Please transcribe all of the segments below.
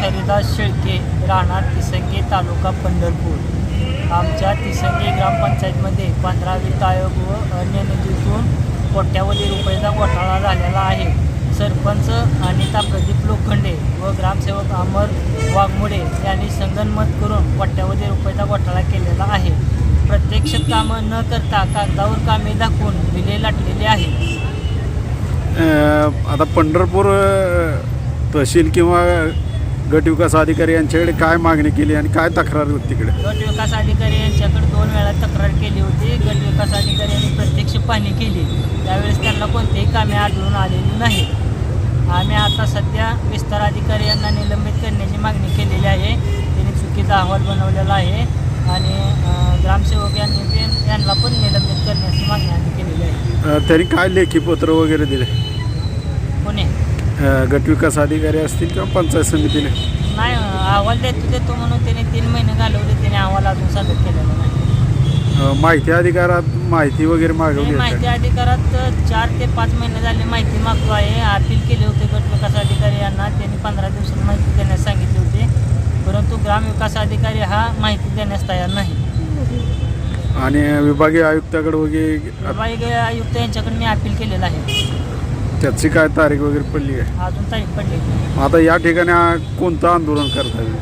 हरिदास शेळके, राहणार तिसंगी, तालुका पंढरपूर। आमच्या तिसंगी ग्रामपंचायतमध्ये 15 वित्त आयोग व अन्य निधीतून कोट्यावधी रुपयाचा घोटाळा झालेला आहे। सरपंच अनिता प्रदीप लोखंडे व ग्रामसेवक अमर वाघमोडे यांनी संगनमत करून कोट्यावधी रुपयाचा घोटाळा केलेला आहे। प्रत्यक्ष कामं न करता कागदावर कामे दाखवून बिले लाटलेली आहेत। आता पंढरपूर तहसील किंवा गट विकास अधिकारी यांच्याकडे काय मागणी केली आणि काय तक्रार होती तिकडे? गट विकास अधिकारी यांच्याकडे 2 वेळा तक्रार केली होती। गट विकास अधिकारी यांनी प्रत्यक्ष पाहणी केली, त्यावेळेस त्यांना कोणतेही कामे आढळून आलेली नाही। आम्ही आता सध्या विस्तार अधिकारी यांना निलंबित करण्याची मागणी केलेली आहे। त्यांनी चुकीचा अहवाल बनवलेला आहे आणि ग्रामसेवक यांना पण निलंबित करण्याची मागणी आम्ही केलेली आहे। तरी काय लेखी पत्र वगैरे दिले कोणी? गट विकास अधिकारी असतील किंवा पंचायत समितीने? नाही, अहवाल देतो म्हणून त्यांनी 3 महिने घालवले, त्यांनी अहवाल अजून सादर केलेला नाही। माहिती अधिकारात माहिती वगैरे मागवली? माहिती अधिकारात 4 ते 5 महिने झाले माहिती मागतो आहे। अपील केले होते गट विकास अधिकारी यांना, त्यांनी 15 दिवसात माहिती देण्यास सांगितली होती, परंतु ग्राम विकास अधिकारी हा माहिती देण्यास तयार नाही। आणि विभागीय आयुक्ताकडे वगैरे? विभागीय आयुक्त यांच्याकडे मी अपील केलेलं आहे। त्याची काय तारीख वगैरे पडली आहे? अजून तारीख पडली नाही। आता या ठिकाणी कोणतं आंदोलन करता येईल?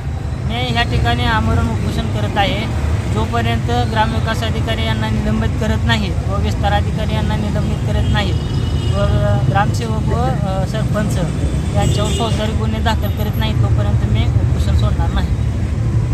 मी ह्या ठिकाणी आमरण उपोषण करत आहे। जोपर्यंत ग्रामविकास अधिकारी यांना निलंबित करत नाहीत व विस्तार अधिकारी यांना निलंबित करत नाहीत व ग्रामसेवक व सरपंच यांच्यावर फौजदारी गुन्हे दाखल करत नाहीत, तोपर्यंत मी उपोषण सोडणार नाही।